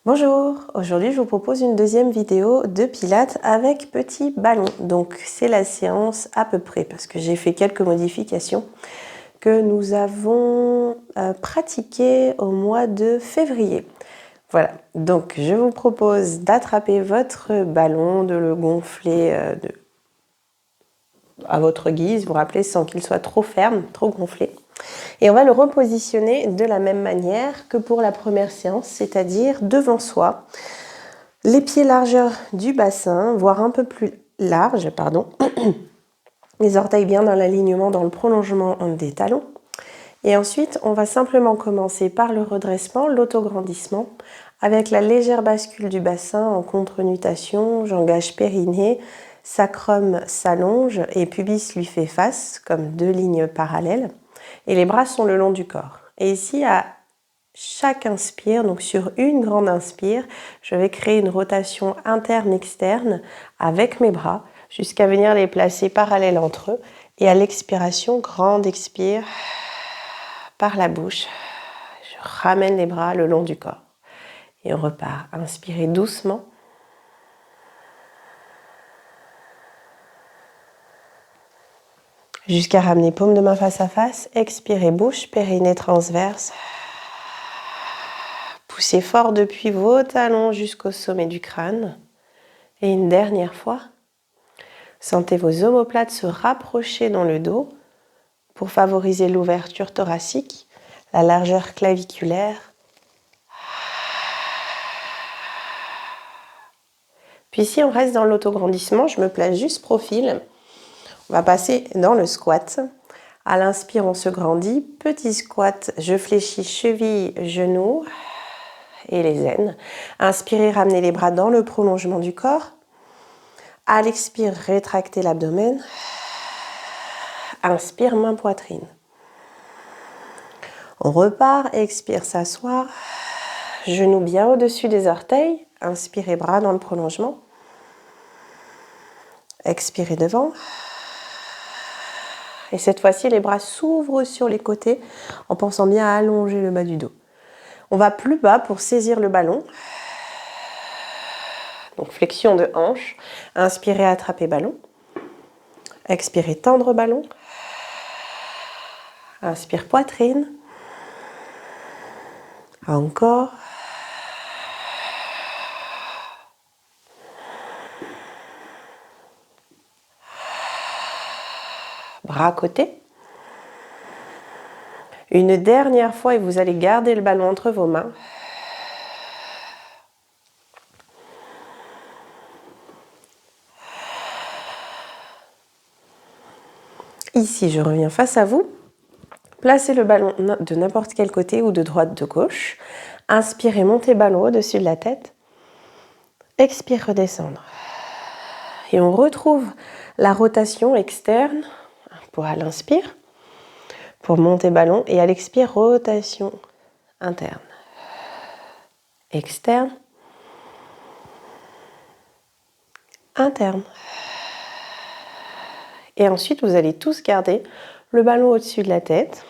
Bonjour, aujourd'hui je vous propose une deuxième vidéo de pilates avec petit ballon. Donc c'est la séance à peu près parce que j'ai fait quelques modifications que nous avons pratiquées au mois de février. Voilà, donc je vous propose d'attraper votre ballon, de le gonfler à votre guise, vous rappelez, sans qu'il soit trop ferme, trop gonflé. Et on va le repositionner de la même manière que pour la première séance, c'est-à-dire devant soi, les pieds largeur du bassin, voire un peu plus large, pardon. Les orteils bien dans l'alignement, dans le prolongement des talons. Et ensuite, on va simplement commencer par le redressement, l'autograndissement, avec la légère bascule du bassin en contre-nutation. J'engage périnée, sacrum s'allonge et pubis lui fait face, comme deux lignes parallèles. Et les bras sont le long du corps. Et ici, à chaque inspire, donc sur une grande inspire, je vais créer une rotation interne-externe avec mes bras jusqu'à venir les placer parallèles entre eux. Et à l'expiration, grande expire par la bouche. Je ramène les bras le long du corps. Et on repart. Inspirez doucement. Jusqu'à ramener paume de main face à face. Expirez bouche, périnée transverse. Poussez fort depuis vos talons jusqu'au sommet du crâne. Et une dernière fois. Sentez vos omoplates se rapprocher dans le dos pour favoriser l'ouverture thoracique, la largeur claviculaire. Puis si on reste dans l'autograndissement, je me place juste profil. On va passer dans le squat. À l'inspire, on se grandit. Petit squat, je fléchis cheville, genoux et les aines. Inspirez, ramenez les bras dans le prolongement du corps. À l'expire, rétractez l'abdomen. Inspire, main poitrine. On repart, expire, s'asseoir. Genoux bien au-dessus des orteils. Inspirez, bras dans le prolongement. Expirez devant. Et cette fois-ci, les bras s'ouvrent sur les côtés en pensant bien à allonger le bas du dos. On va plus bas pour saisir le ballon. Donc flexion de hanche. Inspirez, attrapez ballon. Expirez, tendre ballon. Inspire, poitrine. Encore. Bras à côté. Une dernière fois et vous allez garder le ballon entre vos mains. Ici, je reviens face à vous. Placez le ballon de n'importe quel côté ou de droite, de gauche. Inspirez, montez ballon au-dessus de la tête. Expire, redescendre. Et on retrouve la rotation externe pour à l'inspire, pour monter ballon. Et à l'expire, rotation interne. Externe. Interne. Et ensuite, vous allez tous garder le ballon au-dessus de la tête.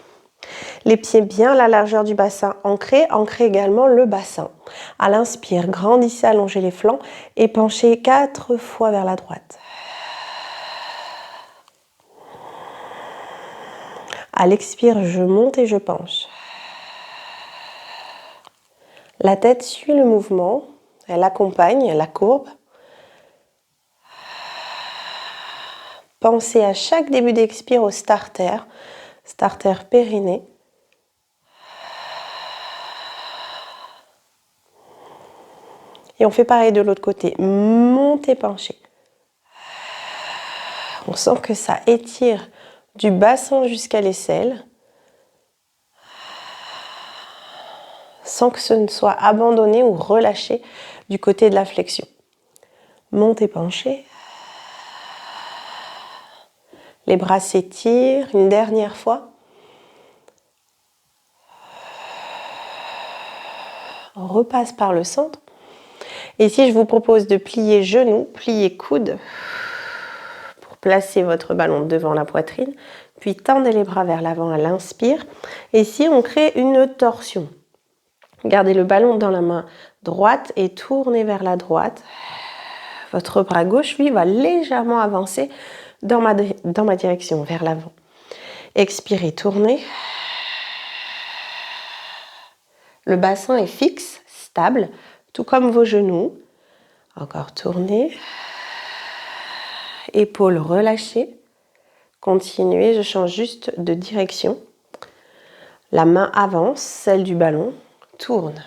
Les pieds bien à la largeur du bassin ancrés. Ancrez également le bassin. À l'inspire, grandissez, allongez les flancs et penchez 4 fois vers la droite. À l'expire, je monte et je penche. La tête suit le mouvement, elle accompagne la courbe. Pensez à chaque début d'expire au starter périnée. Et on fait pareil de l'autre côté, montez, penchez. On sent que ça étire du bassin jusqu'à l'aisselle, sans que ce ne soit abandonné ou relâché du côté de la flexion. Montez, penchez. Les bras s'étirent une dernière fois. On repasse par le centre. Et ici, je vous propose de plier genoux, plier coudes pour placer votre ballon devant la poitrine. Puis tendez les bras vers l'avant à l'inspire. Et ici, on crée une torsion. Gardez le ballon dans la main droite et tournez vers la droite. Votre bras gauche, lui, va légèrement avancer dans ma direction, vers l'avant. Expirez, tournez. Le bassin est fixe, stable, tout comme vos genoux. Encore tournez. Épaules relâchées. Continuez, je change juste de direction. La main avance, celle du ballon, tourne.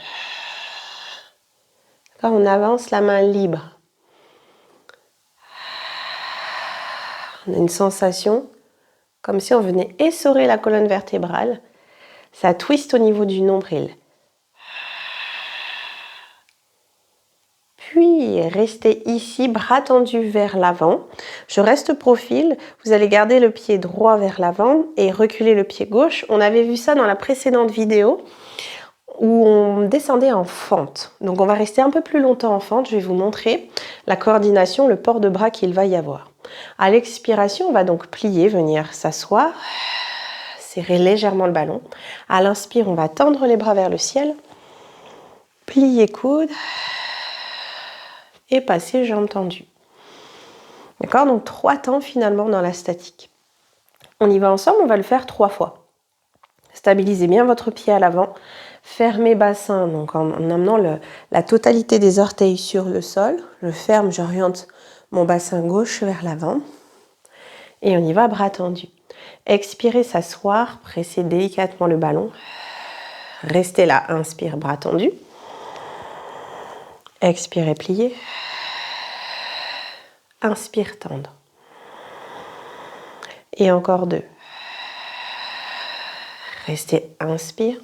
Quand on avance, la main libre. On a une sensation comme si on venait essorer la colonne vertébrale. Ça twiste au niveau du nombril. Puis, restez ici, bras tendus vers l'avant. Je reste profil. Vous allez garder le pied droit vers l'avant et reculer le pied gauche. On avait vu ça dans la précédente vidéo où on descendait en fente. Donc, on va rester un peu plus longtemps en fente. Je vais vous montrer la coordination, le port de bras qu'il va y avoir. À l'expiration, on va donc plier, venir s'asseoir, serrer légèrement le ballon. À l'inspire, on va tendre les bras vers le ciel, plier coude et passer jambes tendues. D'accord? Donc 3 temps finalement dans la statique. On y va ensemble, on va le faire 3 fois. Stabilisez bien votre pied à l'avant, fermez bassin, donc en amenant la totalité des orteils sur le sol. Je ferme, j'oriente mon bassin gauche vers l'avant. Et on y va, bras tendus. Expirez, s'asseoir, pressez délicatement le ballon. Restez là, inspire, bras tendus. Expirez, pliez. Inspire, tendre. Et encore 2. Restez, inspire.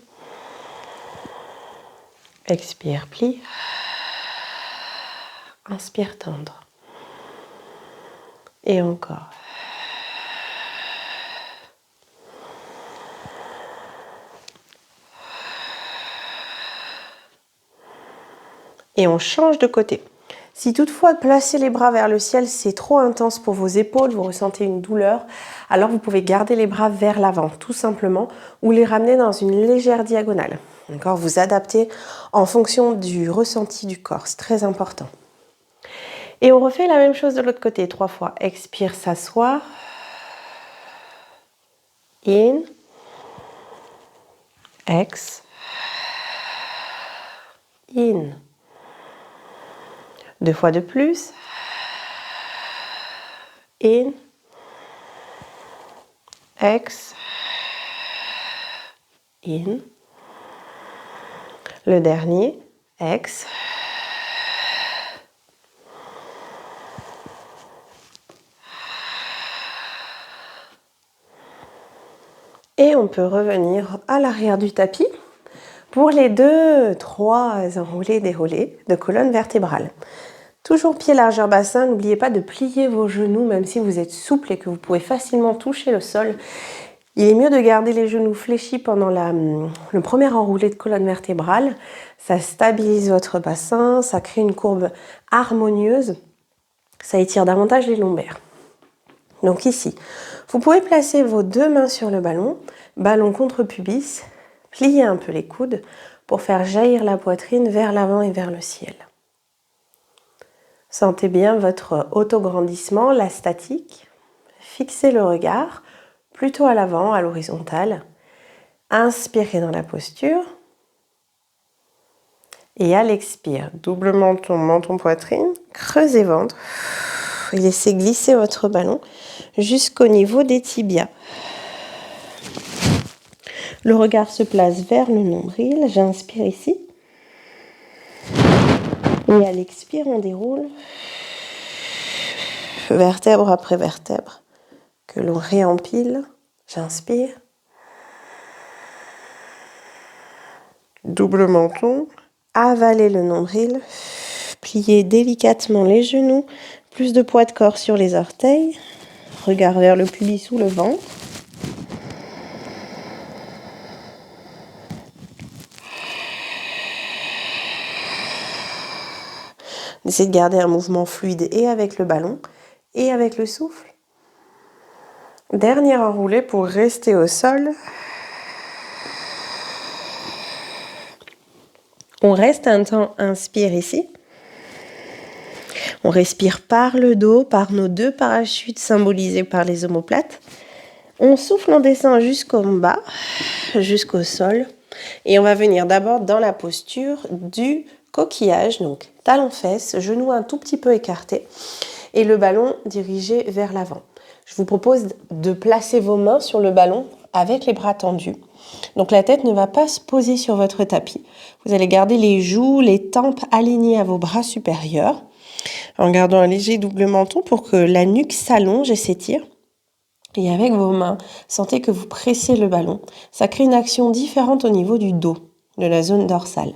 Expire, plie. Inspire, tendre. Et encore. Et on change de côté. Si toutefois placer les bras vers le ciel, c'est trop intense pour vos épaules, vous ressentez une douleur, alors vous pouvez garder les bras vers l'avant, tout simplement, ou les ramener dans une légère diagonale. D'accord ? Vous adaptez en fonction du ressenti du corps, c'est très important. Et on refait la même chose de l'autre côté, 3 fois. Expire, s'asseoir. In. Ex. In. 2 fois de plus. In. Ex. In. Le dernier. Ex. Et on peut revenir à l'arrière du tapis pour les 2-3 enroulés déroulés de colonne vertébrale. Toujours pied largeur bassin, n'oubliez pas de plier vos genoux même si vous êtes souple et que vous pouvez facilement toucher le sol. Il est mieux de garder les genoux fléchis pendant le premier enroulé de colonne vertébrale. Ça stabilise votre bassin, ça crée une courbe harmonieuse, ça étire davantage les lombaires. Donc ici, vous pouvez placer vos 2 mains sur le ballon, ballon contre pubis, plier un peu les coudes pour faire jaillir la poitrine vers l'avant et vers le ciel. Sentez bien votre autograndissement, la statique. Fixez le regard plutôt à l'avant, à l'horizontale. Inspirez dans la posture. Et à l'expire, double menton, menton-poitrine, creusez ventre. Et laissez glisser votre ballon jusqu'au niveau des tibias. Le regard se place vers le nombril. J'inspire ici. Et à l'expire, on déroule vertèbre après vertèbre que l'on réempile. J'inspire. Double menton. Avalez le nombril. Pliez délicatement les genoux. Plus de poids de corps sur les orteils. Regard vers le pubis ou le ventre. Essayez de garder un mouvement fluide et avec le ballon et avec le souffle. Dernier enroulé pour rester au sol. On reste un temps, inspire ici. On respire par le dos, par nos 2 parachutes symbolisés par les omoplates. On souffle, on descend jusqu'au bas, jusqu'au sol. Et on va venir d'abord dans la posture du coquillage, donc talons-fesses, genoux un tout petit peu écartés et le ballon dirigé vers l'avant. Je vous propose de placer vos mains sur le ballon avec les bras tendus. Donc la tête ne va pas se poser sur votre tapis. Vous allez garder les joues, les tempes alignées à vos bras supérieurs en gardant un léger double menton pour que la nuque s'allonge et s'étire. Et avec vos mains, sentez que vous pressez le ballon. Ça crée une action différente au niveau du dos, de la zone dorsale.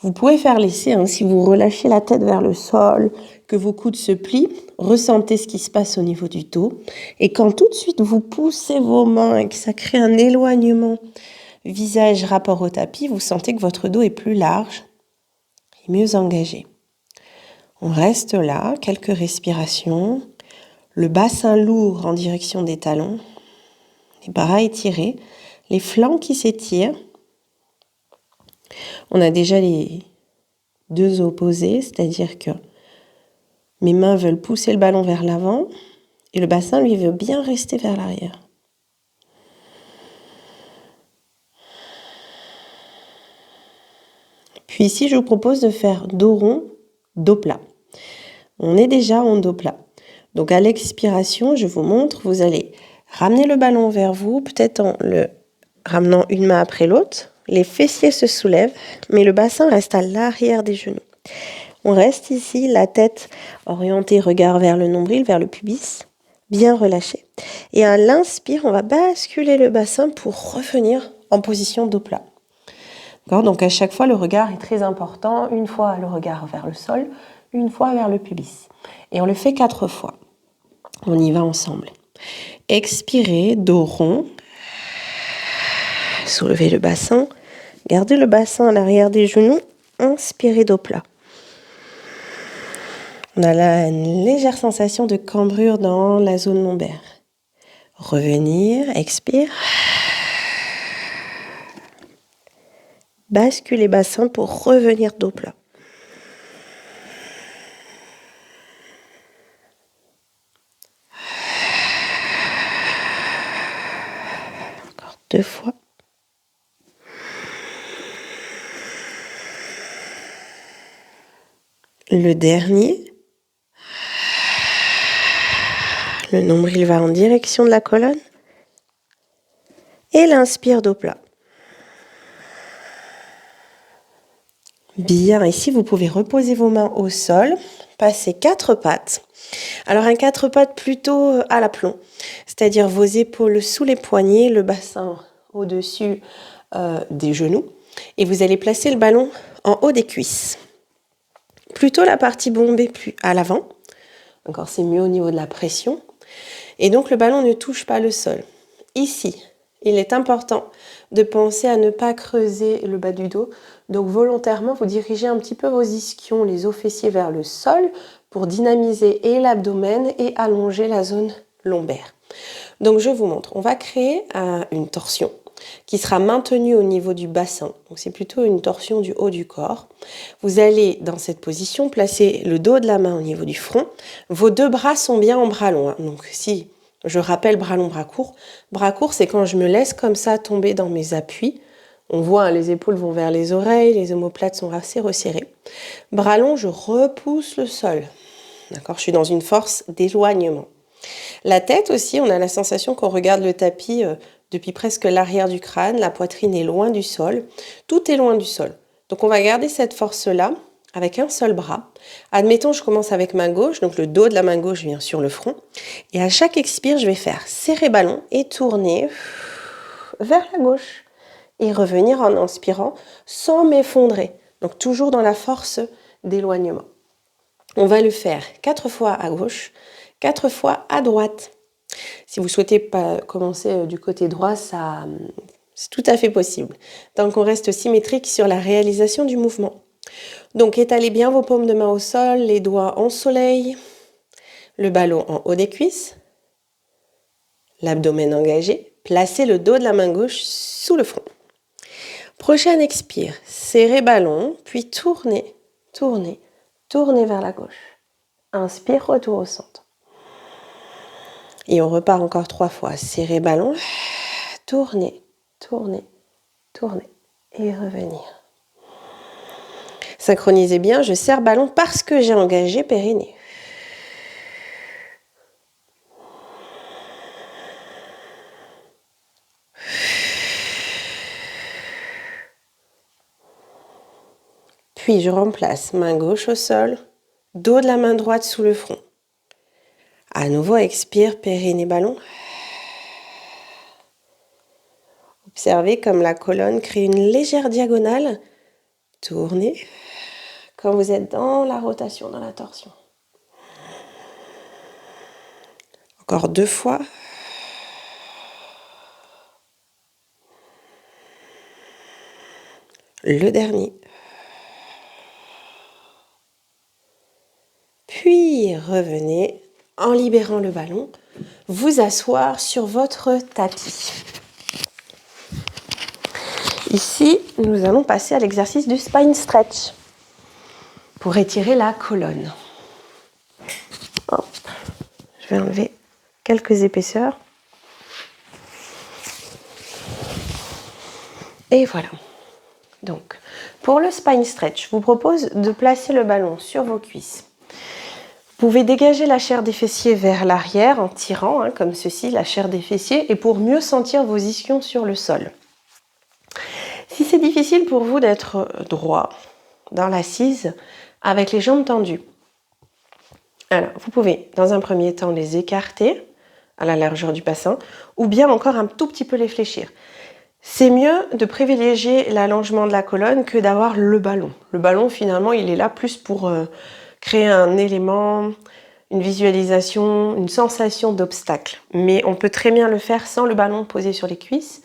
Vous pouvez faire l'essai, si vous relâchez la tête vers le sol, que vos coudes se plient, ressentez ce qui se passe au niveau du dos. Et quand tout de suite vous poussez vos mains et que ça crée un éloignement visage rapport au tapis, vous sentez que votre dos est plus large et mieux engagé. On reste là, quelques respirations. Le bassin lourd en direction des talons, les bras étirés, les flancs qui s'étirent. On a déjà les 2 opposés, c'est-à-dire que mes mains veulent pousser le ballon vers l'avant et le bassin, lui, veut bien rester vers l'arrière. Puis ici, je vous propose de faire dos rond, dos plat. On est déjà en dos plat. Donc à l'expiration, je vous montre, vous allez ramener le ballon vers vous, peut-être en le ramenant une main après l'autre. Les fessiers se soulèvent, mais le bassin reste à l'arrière des genoux. On reste ici, la tête orientée, regard vers le nombril, vers le pubis, bien relâché. Et à l'inspire, on va basculer le bassin pour revenir en position dos plat. Donc à chaque fois, le regard est très important. Une fois, le regard vers le sol, une fois vers le pubis. Et on le fait 4 fois. On y va ensemble. Expirez, dos rond. Soulevez le bassin. Gardez le bassin à l'arrière des genoux. Inspirez, dos plat. On a là une légère sensation de cambrure dans la zone lombaire. Revenir, expire. Basculez bassin pour revenir dos plat. Encore 2 fois. Le dernier. Le nombril va en direction de la colonne. Et l'inspire dos plat. Bien, ici vous pouvez reposer vos mains au sol, passer 4 pattes. Alors un 4 pattes plutôt à l'aplomb, c'est-à-dire vos épaules sous les poignets, le bassin au-dessus des genoux. Et vous allez placer le ballon en haut des cuisses. Plutôt la partie bombée plus à l'avant. Encore c'est mieux au niveau de la pression. Et donc le ballon ne touche pas le sol. Ici, il est important de penser à ne pas creuser le bas du dos. Donc volontairement, vous dirigez un petit peu vos ischions, les os fessiers vers le sol pour dynamiser et l'abdomen et allonger la zone lombaire. Donc je vous montre. On va créer une torsion qui sera maintenue au niveau du bassin. Donc c'est plutôt une torsion du haut du corps. Vous allez dans cette position placer le dos de la main au niveau du front. Vos 2 bras sont bien en bras longs. Donc si je rappelle bras long, bras court, c'est quand je me laisse comme ça tomber dans mes appuis. On voit, les épaules vont vers les oreilles, les omoplates sont assez resserrées. Bras long, je repousse le sol. D'accord, je suis dans une force d'éloignement. La tête aussi, on a la sensation qu'on regarde le tapis depuis presque l'arrière du crâne. La poitrine est loin du sol. Tout est loin du sol. Donc on va garder cette force-là avec un seul bras. Admettons, je commence avec main gauche, donc le dos de la main gauche vient sur le front. Et à chaque expire, je vais faire serrer ballon et tourner vers la gauche. Et revenir en inspirant sans m'effondrer. Donc toujours dans la force d'éloignement. On va le faire 4 fois à gauche, 4 fois à droite. Si vous souhaitez pas commencer du côté droit, c'est tout à fait possible. Tant qu'on reste symétrique sur la réalisation du mouvement. Donc étalez bien vos paumes de main au sol, les doigts en soleil, le ballon en haut des cuisses, l'abdomen engagé. Placez le dos de la main gauche sous le front. Prochaine expire, serrez ballon, puis tournez, tournez, tournez vers la gauche. Inspire, retour au centre. Et on repart encore 3 fois. Serrez ballon, tournez, tournez, tournez et revenir. Synchronisez bien, je serre ballon parce que j'ai engagé périnée. Puis je remplace main gauche au sol, dos de la main droite sous le front. À nouveau, expire, périnée, ballon. Observez comme la colonne crée une légère diagonale. Tournez quand vous êtes dans la rotation, dans la torsion. Encore 2 fois. Le dernier. Puis revenez en libérant le ballon, vous asseoir sur votre tapis. Ici, nous allons passer à l'exercice du spine stretch pour étirer la colonne. Hop. Je vais enlever quelques épaisseurs. Et voilà. Donc, pour le spine stretch, je vous propose de placer le ballon sur vos cuisses. Vous pouvez dégager la chair des fessiers vers l'arrière en tirant, comme ceci, la chair des fessiers, et pour mieux sentir vos ischions sur le sol. Si c'est difficile pour vous d'être droit dans l'assise avec les jambes tendues, alors vous pouvez dans un premier temps les écarter à la largeur du bassin ou bien encore un tout petit peu les fléchir. C'est mieux de privilégier l'allongement de la colonne que d'avoir le ballon. Le ballon, finalement, il est là plus pour créer un élément, une visualisation, une sensation d'obstacle. Mais on peut très bien le faire sans le ballon posé sur les cuisses.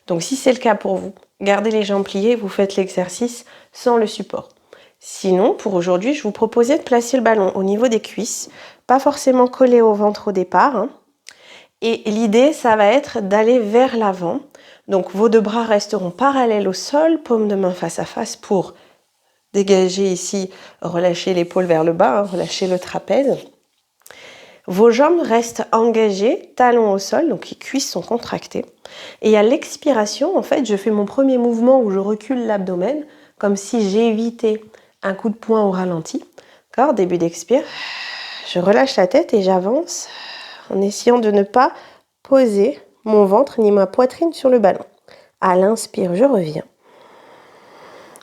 Donc si c'est le cas pour vous, gardez les jambes pliées, vous faites l'exercice sans le support. Sinon, pour aujourd'hui, je vous proposais de placer le ballon au niveau des cuisses, pas forcément collé au ventre au départ. Et l'idée, ça va être d'aller vers l'avant. Donc vos 2 bras resteront parallèles au sol, paume de main face à face pour dégager ici, relâcher l'épaule vers le bas, relâcher le trapèze. Vos jambes restent engagées, talons au sol, donc les cuisses sont contractées. Et à l'expiration, en fait, je fais mon premier mouvement où je recule l'abdomen, comme si j'évitais un coup de poing au ralenti. D'accord ? Début d'expire. Je relâche la tête et j'avance en essayant de ne pas poser mon ventre ni ma poitrine sur le ballon. À l'inspire, je reviens.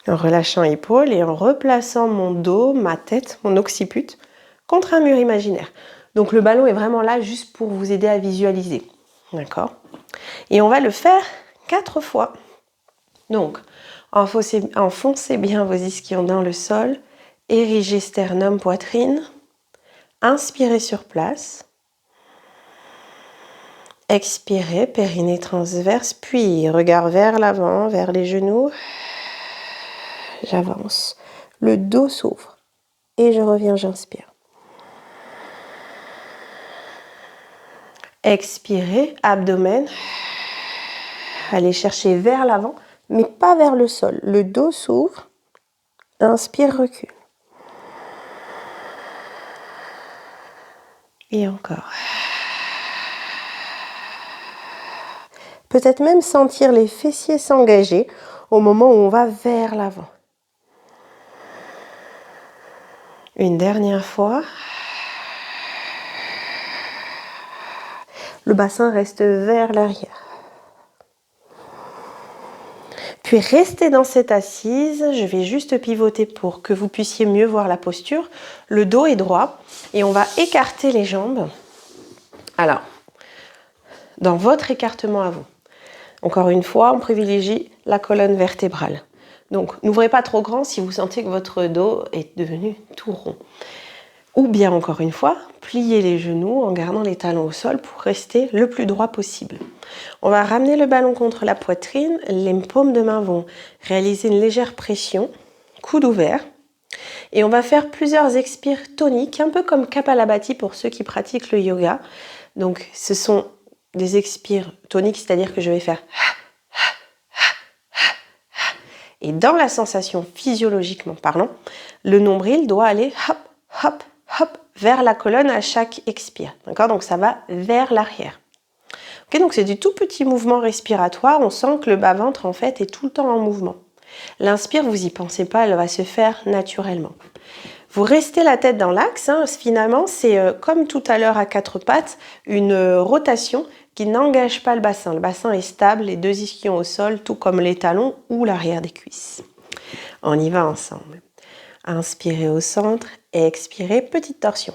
En relâchant épaules et en replaçant mon dos, ma tête, mon occiput contre un mur imaginaire. Donc le ballon est vraiment là juste pour vous aider à visualiser. D'accord ? Et on va le faire 4 fois. Donc, enfoncez bien vos ischions dans le sol, érigez sternum, poitrine, inspirez sur place. Expirez, périnée transverse, puis regard vers l'avant, vers les genoux. J'avance. Le dos s'ouvre. Et je reviens, j'inspire. Expirez, abdomen. Allez chercher vers l'avant, mais pas vers le sol. Le dos s'ouvre. Inspire, recule. Et encore. Peut-être même sentir les fessiers s'engager au moment où on va vers l'avant. Une dernière fois. Le bassin reste vers l'arrière. Puis restez dans cette assise. Je vais juste pivoter pour que vous puissiez mieux voir la posture. Le dos est droit et on va écarter les jambes. Alors, dans votre écartement à vous. Encore une fois, on privilégie la colonne vertébrale. Donc, n'ouvrez pas trop grand si vous sentez que votre dos est devenu tout rond. Ou bien, encore une fois, pliez les genoux en gardant les talons au sol pour rester le plus droit possible. On va ramener le ballon contre la poitrine. Les paumes de main vont réaliser une légère pression, coude ouvert. Et on va faire plusieurs expires toniques, un peu comme Kapalabhati pour ceux qui pratiquent le yoga. Donc, ce sont des expires toniques, c'est-à-dire que je vais faire Et dans la sensation physiologiquement parlant, le nombril doit aller hop, hop, hop vers la colonne à chaque expire. D'accord? Donc ça va vers l'arrière. Okay, donc c'est du tout petit mouvement respiratoire. On sent que le bas-ventre en fait est tout le temps en mouvement. L'inspire, vous y pensez pas, elle va se faire naturellement. Vous restez la tête dans l'axe. Hein. Finalement, c'est comme tout à l'heure à quatre pattes, une rotation qui n'engage pas le bassin. Le bassin est stable, les deux ischions au sol, tout comme les talons ou l'arrière des cuisses. On y va ensemble. Inspirez au centre et expirez, petite torsion.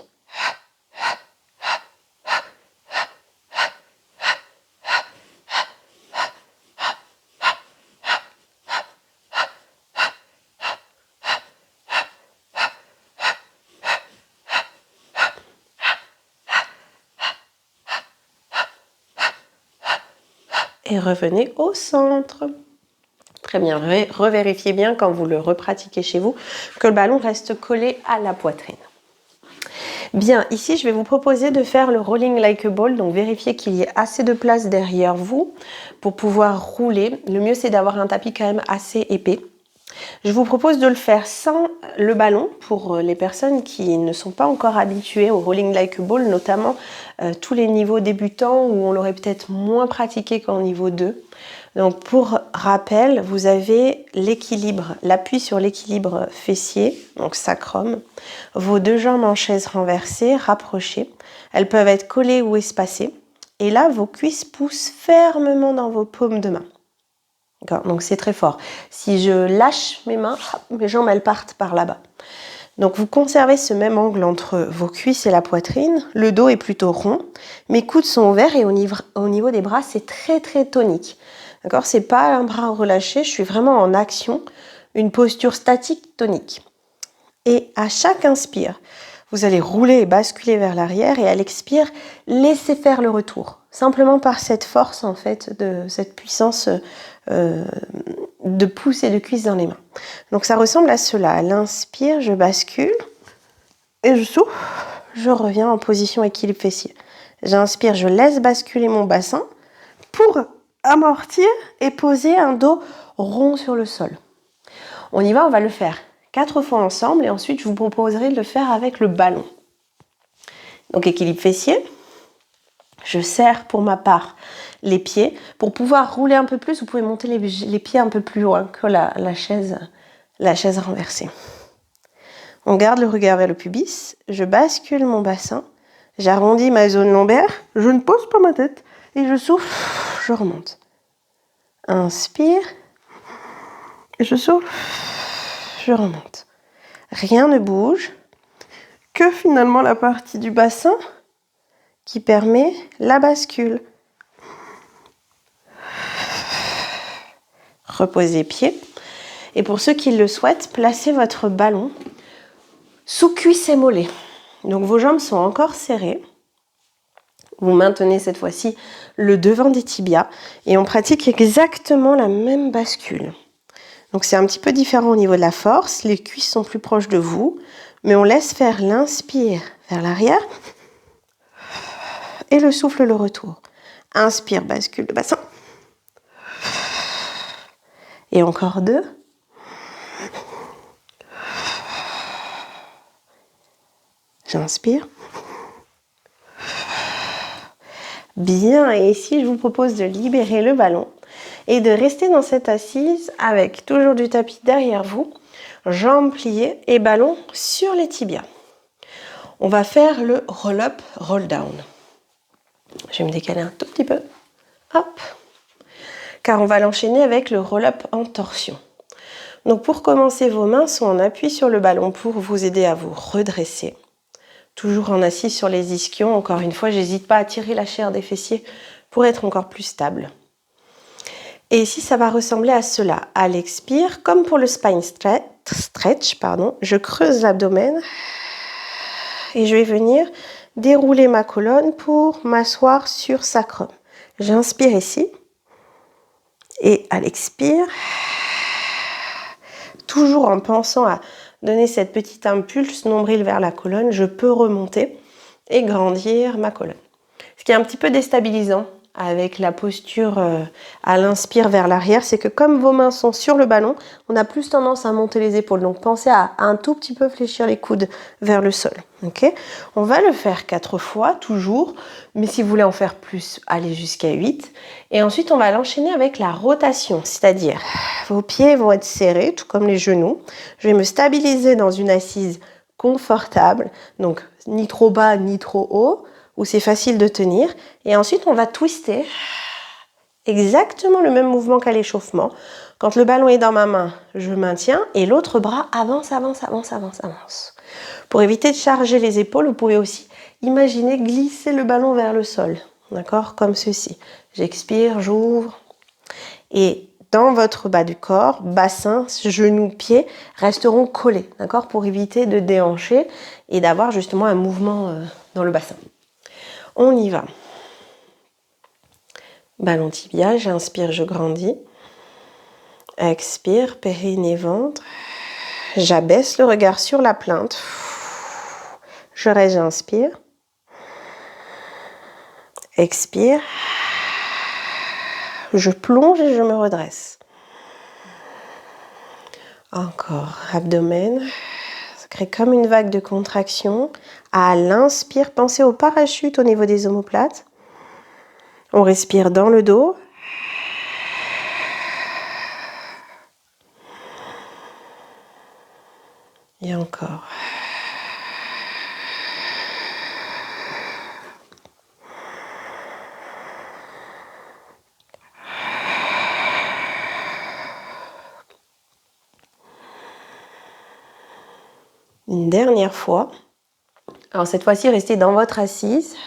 Et revenez au centre. Très bien, revérifiez bien quand vous le repratiquez chez vous que le ballon reste collé à la poitrine. Bien, ici je vais vous proposer de faire le rolling like a ball, donc vérifiez qu'il y ait assez de place derrière vous pour pouvoir rouler. Le mieux c'est d'avoir un tapis quand même assez épais. Je vous propose de le faire sans le ballon pour les personnes qui ne sont pas encore habituées au rolling like a ball, notamment tous les niveaux débutants où on l'aurait peut-être moins pratiqué qu'en niveau 2. Donc pour rappel, vous avez l'équilibre, l'appui sur l'équilibre fessier, donc sacrum, vos deux jambes en chaise renversée, rapprochées. Elles peuvent être collées ou espacées. Et là, vos cuisses poussent fermement dans vos paumes de main. Donc c'est très fort. Si je lâche mes mains, mes jambes elles partent par là-bas. Donc vous conservez ce même angle entre vos cuisses et la poitrine. Le dos est plutôt rond. Mes coudes sont ouverts et au niveau des bras, c'est très très tonique. D'accord ? C'est pas un bras relâché, je suis vraiment en action. Une posture statique tonique. Et à chaque inspire, vous allez rouler et basculer vers l'arrière et à l'expire, laissez faire le retour. Simplement par cette force en fait, de cette puissance de pouce et de cuisse dans les mains. Donc ça ressemble à cela. À l'inspire, je bascule et je souffle, je reviens en position équilibre fessier. J'inspire, je laisse basculer mon bassin pour amortir et poser un dos rond sur le sol. On y va, on va le faire 4 fois ensemble et ensuite je vous proposerai de le faire avec le ballon. Donc équilibre fessier, je serre pour ma part les pieds. Pour pouvoir rouler un peu plus, vous pouvez monter les pieds un peu plus loin que la chaise renversée. On garde le regard vers le pubis, je bascule mon bassin, j'arrondis ma zone lombaire, je ne pose pas ma tête et je souffle, je remonte. Inspire, je souffle, je remonte. Rien ne bouge, que finalement la partie du bassin qui permet la bascule. Reposez pied. Et pour ceux qui le souhaitent, placez votre ballon sous cuisse et mollet. Donc vos jambes sont encore serrées. Vous maintenez cette fois-ci le devant des tibias et on pratique exactement la même bascule. Donc c'est un petit peu différent au niveau de la force. Les cuisses sont plus proches de vous, mais on laisse faire l'inspire vers l'arrière et le souffle le retour. Inspire, bascule le bassin. Et encore 2. J'inspire. Bien, et ici je vous propose de libérer le ballon et de rester dans cette assise avec toujours du tapis derrière vous, jambes pliées et ballon sur les tibias. On va faire le roll-up, roll-down. Je vais me décaler un tout petit peu. Hop. Car on va l'enchaîner avec le roll-up en torsion. Donc pour commencer, vos mains sont en appui sur le ballon pour vous aider à vous redresser. Toujours en assis sur les ischions. Encore une fois, j'hésite pas à tirer la chair des fessiers pour être encore plus stable. Et ici, ça va ressembler à cela. À l'expire, comme pour le spine stretch, je creuse l'abdomen et je vais venir dérouler ma colonne pour m'asseoir sur sacrum. J'inspire ici et à l'expire, toujours en pensant à donner cette petite impulse nombril vers la colonne, je peux remonter et grandir ma colonne. Ce qui est un petit peu déstabilisant avec la posture à l'inspire vers l'arrière, c'est que comme vos mains sont sur le ballon, on a plus tendance à monter les épaules. Donc pensez à un tout petit peu fléchir les coudes vers le sol. Okay, on va le faire 4 fois, toujours, mais si vous voulez en faire plus, allez jusqu'à 8. Et ensuite, on va l'enchaîner avec la rotation, c'est-à-dire vos pieds vont être serrés, tout comme les genoux. Je vais me stabiliser dans une assise confortable, donc ni trop bas ni trop haut, où c'est facile de tenir. Et ensuite, on va twister exactement le même mouvement qu'à l'échauffement. Quand le ballon est dans ma main, je maintiens et l'autre bras avance, avance, avance, avance, avance. Pour éviter de charger les épaules, vous pouvez aussi imaginer glisser le ballon vers le sol. D'accord ? Comme ceci. J'expire, j'ouvre. Et dans votre bas du corps, bassin, genoux, pieds resteront collés. D'accord ? Pour éviter de déhancher et d'avoir justement un mouvement dans le bassin. On y va. Ballon tibia, j'inspire, je grandis. Expire, périnée, ventre. J'abaisse le regard sur la plainte. Je reste, j'inspire. Expire. Je plonge et je me redresse. Encore, abdomen. Ça crée comme une vague de contraction. À l'inspire, pensez au parachute au niveau des omoplates. On respire dans le dos. Et encore. Une dernière fois. Alors cette fois-ci, restez dans votre assise,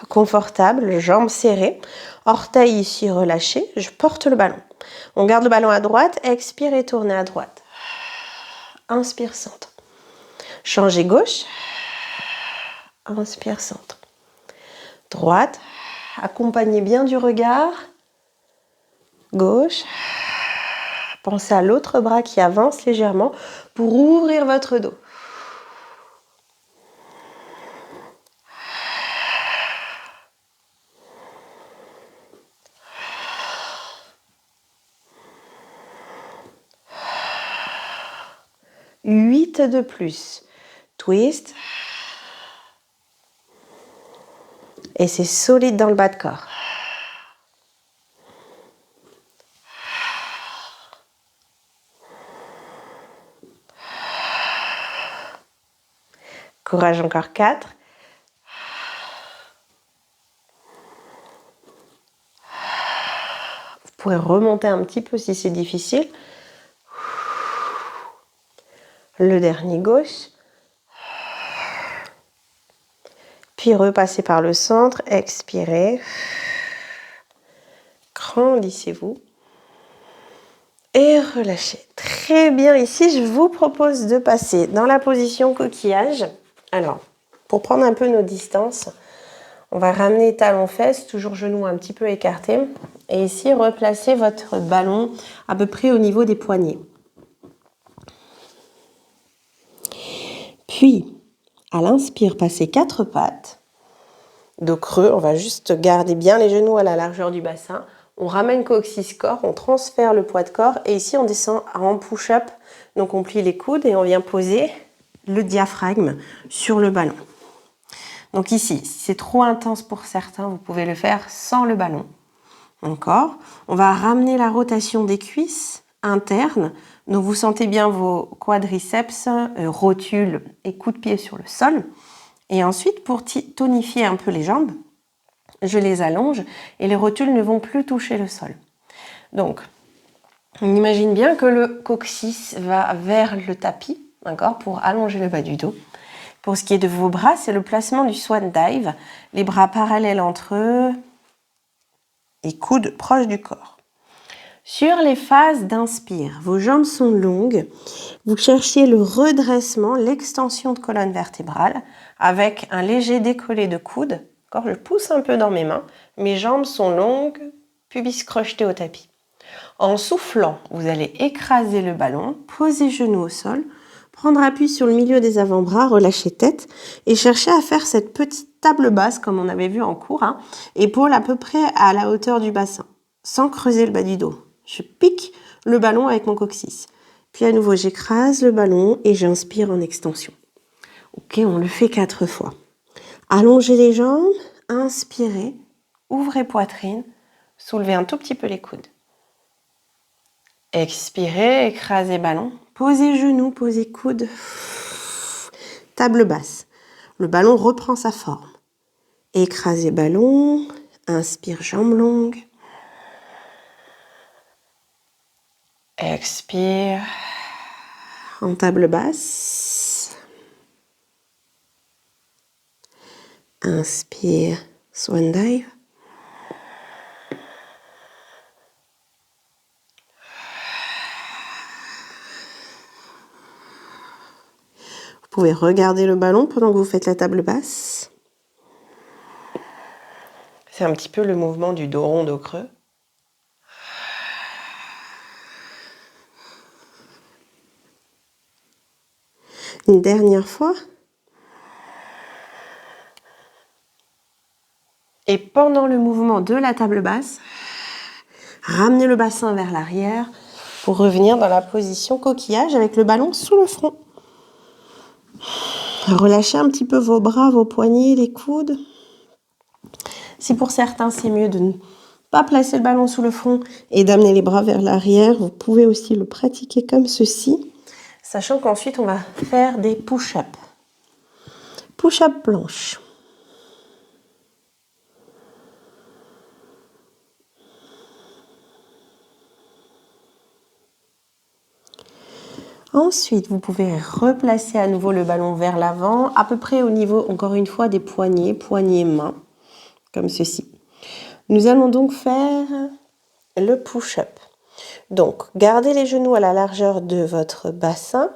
confortable, jambes serrées, orteils ici relâchés. Je porte le ballon. On garde le ballon à droite, expire et tournez à droite. Inspire, centre. Changez gauche. Inspire, centre. Droite. Accompagnez bien du regard. Gauche. Pensez à l'autre bras qui avance légèrement pour ouvrir votre dos. Huit de plus. Twist. Et c'est solide dans le bas de corps. Courage, encore 4. Vous pourrez remonter un petit peu si c'est difficile. Le dernier gauche. Puis repassez par le centre, expirez. Grandissez-vous. Et relâchez. Très bien, ici je vous propose de passer dans la position coquillage. Alors, pour prendre un peu nos distances, on va ramener talons-fesses, toujours genoux un petit peu écartés. Et ici, replacez votre ballon à peu près au niveau des poignets. Puis, à l'inspire, passez 4 pattes. Dos creux, on va juste garder bien les genoux à la largeur du bassin. On ramène coccyx-corps, on transfère le poids de corps. Et ici, on descend en push-up. Donc, on plie les coudes et on vient poser le diaphragme sur le ballon. Donc ici, si c'est trop intense pour certains, vous pouvez le faire sans le ballon. Encore. On va ramener la rotation des cuisses internes. Donc vous sentez bien vos quadriceps, rotules et coups de pied sur le sol. Et ensuite, pour tonifier un peu les jambes, je les allonge et les rotules ne vont plus toucher le sol. Donc, on imagine bien que le coccyx va vers le tapis, d'accord, pour allonger le bas du dos. Pour ce qui est de vos bras, c'est le placement du swan dive. Les bras parallèles entre eux et coudes proches du corps. Sur les phases d'inspire, vos jambes sont longues. Vous cherchez le redressement, l'extension de colonne vertébrale avec un léger décollé de coude. Je pousse un peu dans mes mains. Mes jambes sont longues, pubis crocheté au tapis. En soufflant, vous allez écraser le ballon, poser genoux au sol Prendre appui sur le milieu des avant-bras, relâcher tête et chercher à faire cette petite table basse comme on avait vu en cours, hein, épaules à peu près à la hauteur du bassin, sans creuser le bas du dos. Je pique le ballon avec mon coccyx. Puis à nouveau, j'écrase le ballon et j'inspire en extension. Ok, on le fait 4 fois. Allongez les jambes, inspirez, ouvrez poitrine, soulevez un tout petit peu les coudes. Expirez, écrasez ballon. Posez genoux, posez coudes. Table basse. Le ballon reprend sa forme. Écrasez ballon. Inspire, jambes longues. Expire. En table basse. Inspire, swan dive. Vous pouvez regarder le ballon pendant que vous faites la table basse. C'est un petit peu le mouvement du dos rond, dos creux. Une dernière fois. Et pendant le mouvement de la table basse, ramenez le bassin vers l'arrière pour revenir dans la position coquillage avec le ballon sous le front. Relâchez un petit peu vos bras, vos poignets, les coudes. Si pour certains c'est mieux de ne pas placer le ballon sous le front et d'amener les bras vers l'arrière, vous pouvez aussi le pratiquer comme ceci, sachant qu'ensuite on va faire des push-ups. Push-up planche. Ensuite, vous pouvez replacer à nouveau le ballon vers l'avant, à peu près au niveau, encore une fois, des poignets, poignets-mains, comme ceci. Nous allons donc faire le push-up. Donc, gardez les genoux à la largeur de votre bassin.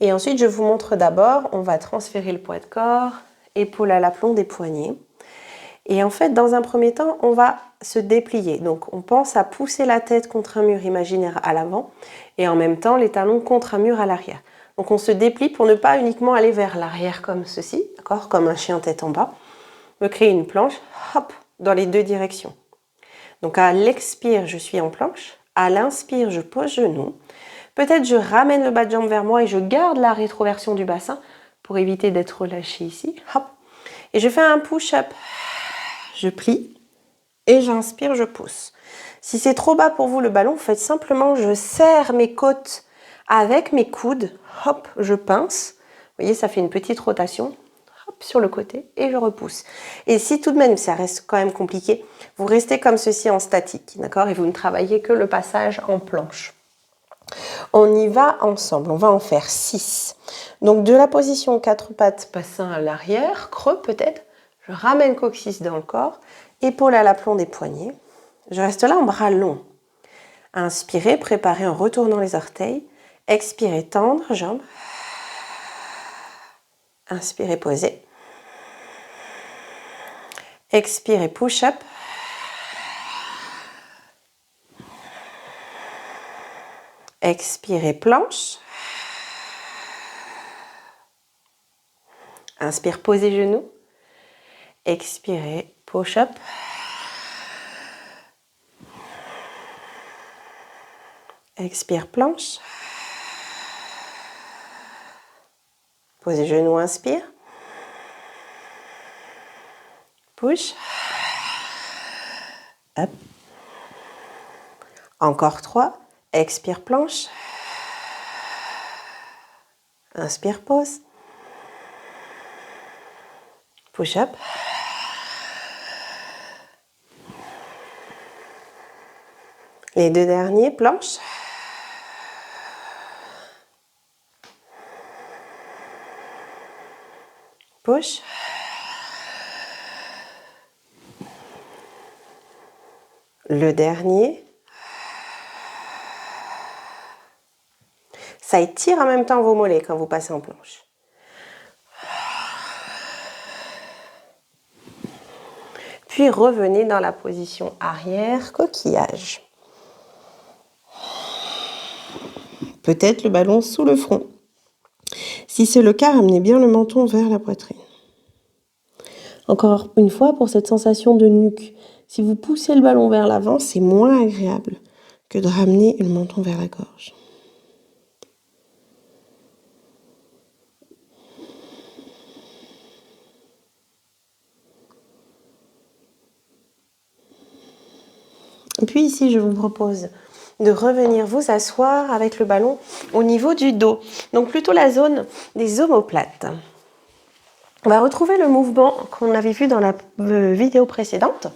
Et ensuite, je vous montre d'abord, on va transférer le poids de corps, épaule à l'aplomb des poignets. Et en fait, dans un premier temps, on va se déplier. Donc, on pense à pousser la tête contre un mur imaginaire à l'avant et en même temps, les talons contre un mur à l'arrière. Donc, on se déplie pour ne pas uniquement aller vers l'arrière comme ceci, d'accord, comme un chien tête en bas. Me créer une planche, hop, dans les deux directions. Donc, à l'expire, je suis en planche. À l'inspire, je pose genou. Peut-être je ramène le bas de jambe vers moi et je garde la rétroversion du bassin pour éviter d'être relâché ici. Hop. Et je fais un push-up. Je plie et j'inspire, je pousse. Si c'est trop bas pour vous le ballon, vous faites simplement, je serre mes côtes avec mes coudes. Hop, je pince. Vous voyez, ça fait une petite rotation. Hop, sur le côté et je repousse. Et si tout de même, ça reste quand même compliqué, vous restez comme ceci en statique, d'accord? Et vous ne travaillez que le passage en planche. On y va ensemble, on va en faire 6. Donc de la position 4 pattes, bassin à l'arrière, creux peut-être, je ramène coccyx dans le corps, épaule à l'aplomb des poignets. Je reste là en bras longs. Inspirez, préparez en retournant les orteils. Expirez, tendre, jambes. Inspirez, posez. Expirez, push-up. Expirez, planche. Inspire, posez genoux. Expirez, push-up. Expire, planche. Posez genoux, inspire. Push. Hop. Encore 3. Expire, planche. Inspire, pause. Push up. Les deux derniers, planche. Push. Le dernier. Ça étire en même temps vos mollets quand vous passez en planche. Puis revenez dans la position arrière, coquillage. Peut-être le ballon sous le front. Si c'est le cas, ramenez bien le menton vers la poitrine. Encore une fois, pour cette sensation de nuque, si vous poussez le ballon vers l'avant, c'est moins agréable que de ramener le menton vers la gorge. Et puis ici, je vous propose de revenir vous asseoir avec le ballon au niveau du dos. Donc plutôt la zone des omoplates. On va retrouver le mouvement qu'on avait vu dans la vidéo précédente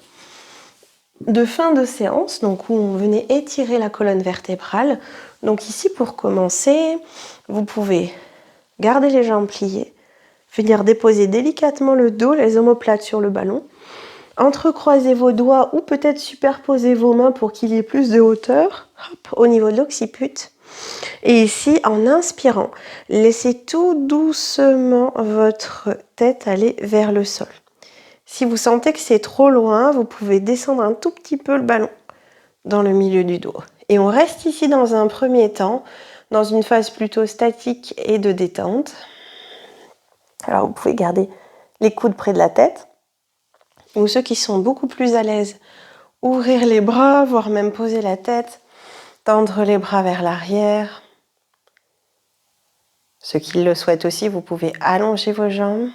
de fin de séance, donc où on venait étirer la colonne vertébrale. Donc ici, pour commencer, vous pouvez garder les jambes pliées, venir déposer délicatement le dos, les omoplates sur le ballon, entrecroiser vos doigts ou peut-être superposer vos mains pour qu'il y ait plus de hauteur au niveau de l'occiput. Et ici, en inspirant, laissez tout doucement votre tête aller vers le sol. Si vous sentez que c'est trop loin, vous pouvez descendre un tout petit peu le ballon dans le milieu du dos. Et on reste ici dans un premier temps, dans une phase plutôt statique et de détente. Alors vous pouvez garder les coudes près de la tête. Ou ceux qui sont beaucoup plus à l'aise, ouvrir les bras, voire même poser la tête, tendre les bras vers l'arrière. Ceux qui le souhaitent aussi, vous pouvez allonger vos jambes.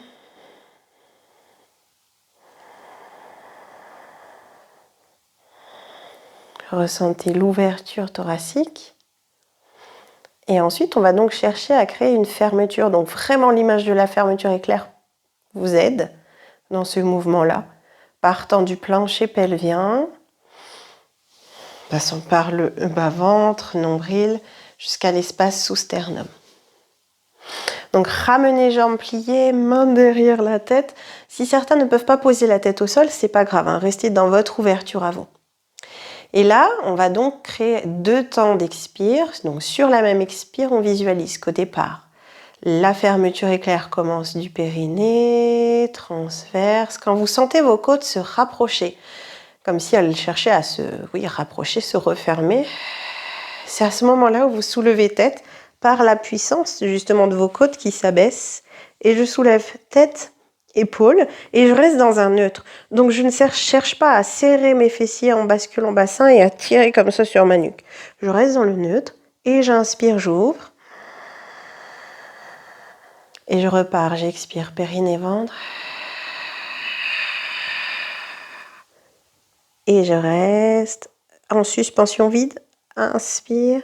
Ressentez l'ouverture thoracique. Et ensuite, on va donc chercher à créer une fermeture. Donc vraiment, l'image de la fermeture éclair vous aide dans ce mouvement-là. Partant du plancher pelvien, passant par le bas-ventre, nombril, jusqu'à l'espace sous sternum. Donc ramenez jambes pliées, main derrière la tête. Si certains ne peuvent pas poser la tête au sol, c'est pas grave, hein, restez dans votre ouverture avant. Et là, on va donc créer 2 temps d'expire. Donc sur la même expire, on visualise qu'au départ, la fermeture éclair commence du périnée, transverse. Quand vous sentez vos côtes se rapprocher, comme si elles cherchaient à se rapprocher, se refermer, c'est à ce moment-là où vous soulevez tête par la puissance justement de vos côtes qui s'abaissent. Et je soulève tête, épaules et je reste dans un neutre. Donc je ne cherche pas à serrer mes fessiers en bascule en bassin et à tirer comme ça sur ma nuque. Je reste dans le neutre et j'inspire, j'ouvre. Et je repars, j'expire, périnée, ventre. Et je reste en suspension vide. Inspire.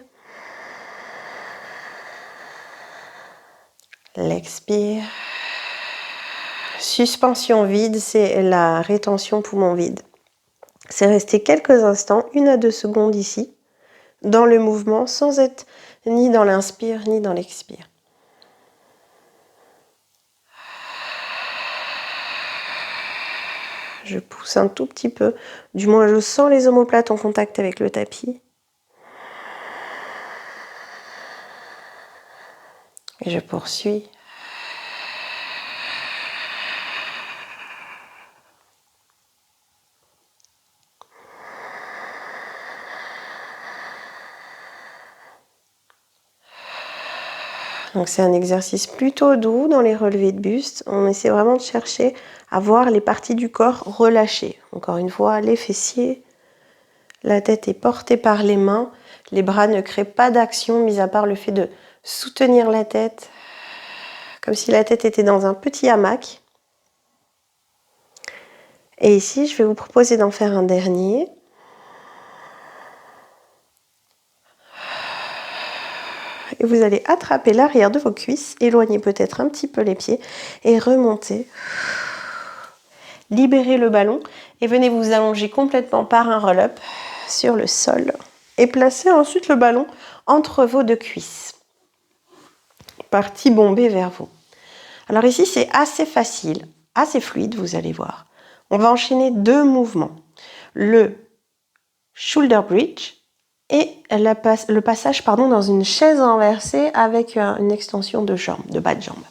L'expire. Suspension vide, c'est la rétention poumon vide. C'est rester quelques instants, 1 à 2 secondes ici, dans le mouvement, sans être ni dans l'inspire, ni dans l'expire. Je pousse un tout petit peu, du moins je sens les omoplates en contact avec le tapis. Et je poursuis. Donc c'est un exercice plutôt doux dans les relevés de buste. On essaie vraiment de chercher à voir les parties du corps relâchées. Encore une fois, les fessiers, la tête est portée par les mains. Les bras ne créent pas d'action, mis à part le fait de soutenir la tête, comme si la tête était dans un petit hamac. Et ici, je vais vous proposer d'en faire un dernier. Et vous allez attraper l'arrière de vos cuisses, éloigner peut-être un petit peu les pieds et remonter. Libérez le ballon et venez vous allonger complètement par un roll-up sur le sol. Et placez ensuite le ballon entre vos 2 cuisses. Partie bombée vers vous. Alors ici, c'est assez facile, assez fluide, vous allez voir. On va enchaîner 2 mouvements. Le shoulder bridge et le passage dans une chaise renversée avec une extension de jambe, de bas de jambe.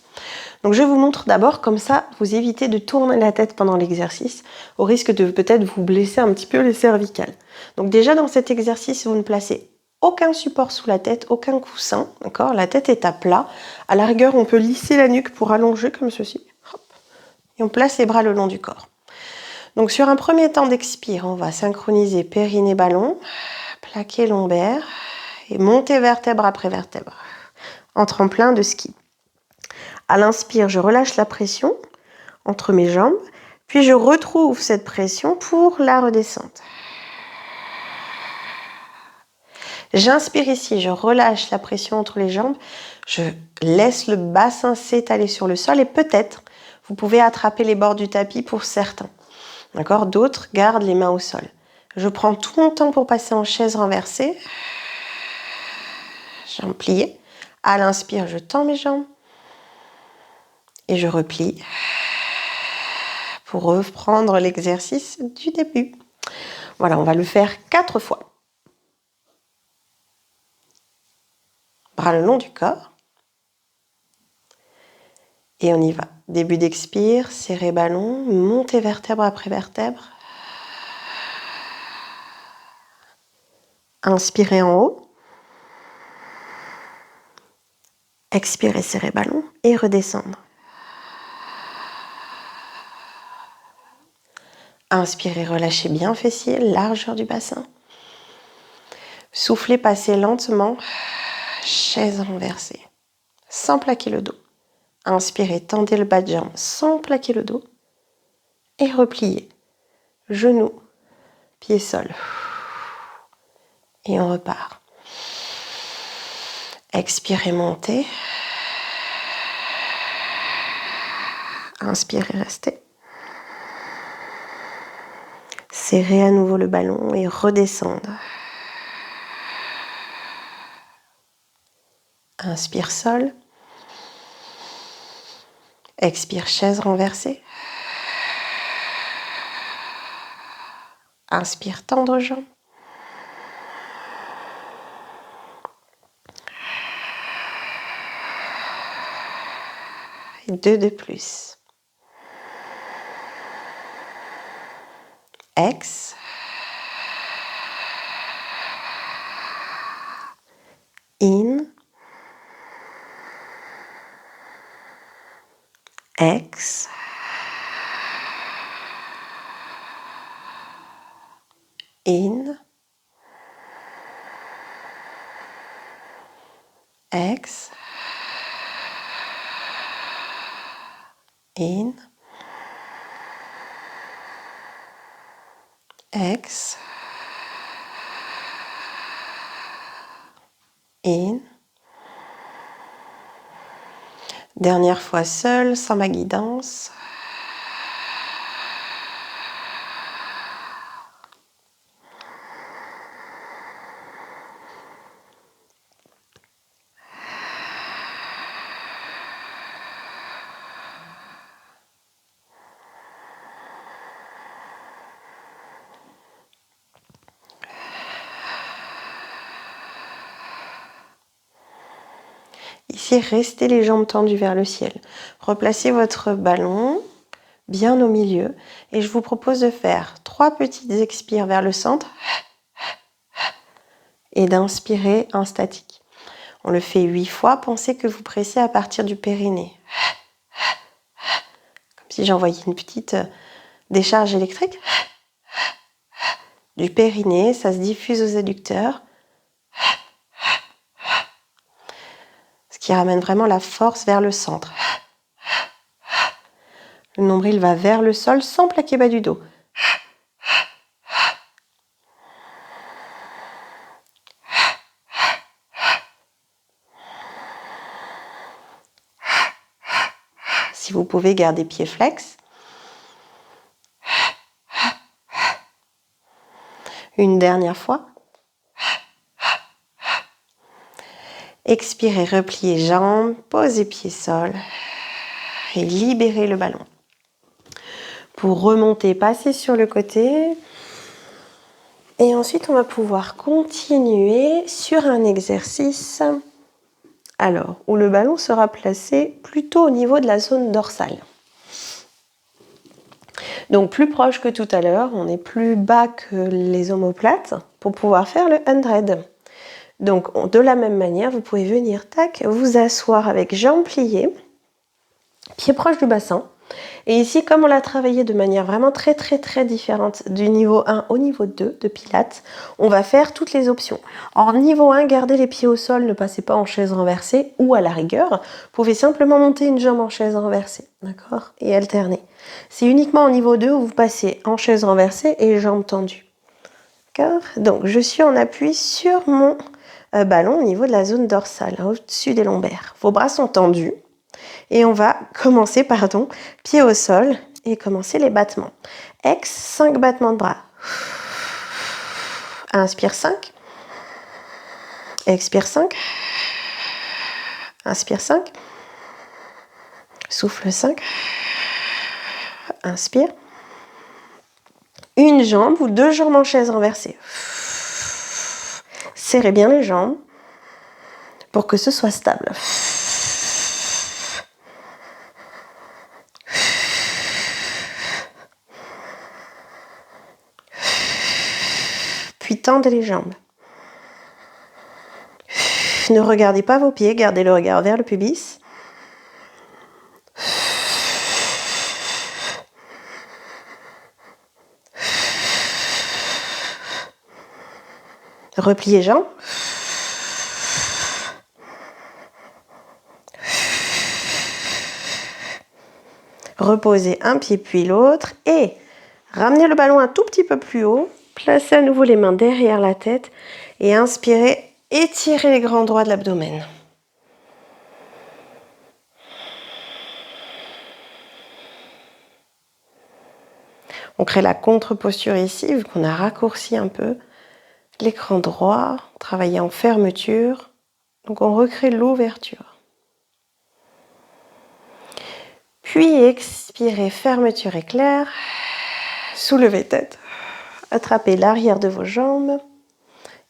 Donc je vous montre d'abord, comme ça vous évitez de tourner la tête pendant l'exercice, au risque de peut-être vous blesser un petit peu les cervicales. Donc déjà dans cet exercice, vous ne placez aucun support sous la tête, aucun coussin, d'accord? La tête est à plat. À la rigueur, on peut lisser la nuque pour allonger comme ceci. Hop. Et on place les bras le long du corps. Donc sur un premier temps d'expire, on va synchroniser périnée ballon, plaquer lombaire et monter vertèbre après vertèbre en tremplin de ski. À l'inspire, je relâche la pression entre mes jambes, puis je retrouve cette pression pour la redescente. J'inspire ici, je relâche la pression entre les jambes, je laisse le bassin s'étaler sur le sol et peut-être vous pouvez attraper les bords du tapis pour certains. D'accord? D'autres gardent les mains au sol. Je prends tout mon temps pour passer en chaise renversée. Jambes pliées. À l'inspire, je tends mes jambes et je replie pour reprendre l'exercice du début. Voilà, on va le faire 4 fois. Bras le long du corps. Et on y va. Début d'expire, serrez ballon, montez vertèbre après vertèbre. Inspirez en haut. Expirez, serrez ballon et redescendre. Inspirez, relâchez bien fessier, largeur du bassin. Soufflez, passez lentement, chaise renversée, sans plaquer le dos. Inspirez, tendez le bas de jambe sans plaquer le dos. Et repliez, genoux, pied sol. Et on repart. Expirez, montez. Inspirez, restez. Serrez à nouveau le ballon et redescendre. Inspire, sol. Expire, chaise renversée. Inspire, tendre jambes. Et 2 de plus. Ex. In. Ex. In. Ex. In. Ex. In. Dernière fois seule, sans ma guidance. Ici, restez les jambes tendues vers le ciel. Replacez votre ballon bien au milieu et je vous propose de faire 3 petites expires vers le centre et d'inspirer en statique. On le fait 8 fois. Pensez que vous pressez à partir du périnée. Comme si j'envoyais une petite décharge électrique. Du périnée, ça se diffuse aux adducteurs. Ce qui ramène vraiment la force vers le centre. Le nombril va vers le sol sans plaquer bas du dos. Si vous pouvez, garder pied flex. Une dernière fois. Expirez, repliez jambes, posez pied sol et libérez le ballon. Pour remonter, passez sur le côté. Et ensuite, on va pouvoir continuer sur un exercice où le ballon sera placé plutôt au niveau de la zone dorsale. Donc plus proche que tout à l'heure, on est plus bas que les omoplates pour pouvoir faire le 100. Donc, de la même manière, vous pouvez venir, tac, vous asseoir avec jambes pliées, pieds proches du bassin. Et ici, comme on l'a travaillé de manière vraiment très différente du niveau 1 au niveau 2 de Pilates, on va faire toutes les options. En niveau 1, gardez les pieds au sol, ne passez pas en chaise renversée ou à la rigueur, vous pouvez simplement monter une jambe en chaise renversée, d'accord, et alterner. C'est uniquement au niveau 2 où vous passez en chaise renversée et jambes tendues. D'accord ? Donc, je suis en appui sur mon ballon au niveau de la zone dorsale, hein, au-dessus des lombaires. Vos bras sont tendus. Et on va commencer, pied au sol et commencer les battements. Ex, 5 battements de bras. Inspire 5. Expire 5. Inspire 5. Souffle 5. Inspire. Une jambe ou 2 jambes en chaise renversée. Serrez bien les jambes pour que ce soit stable. Puis tendez les jambes. Ne regardez pas vos pieds, gardez le regard vers le pubis. Repliez jambes. Reposez un pied puis l'autre et ramenez le ballon un tout petit peu plus haut. Placez à nouveau les mains derrière la tête et inspirez, étirez les grands droits de l'abdomen. On crée la contre-posture ici, vu qu'on a raccourci un peu l'écran droit, travailler en fermeture. Donc on recrée l'ouverture. Puis expirez, fermeture éclair. Soulevez tête. Attrapez l'arrière de vos jambes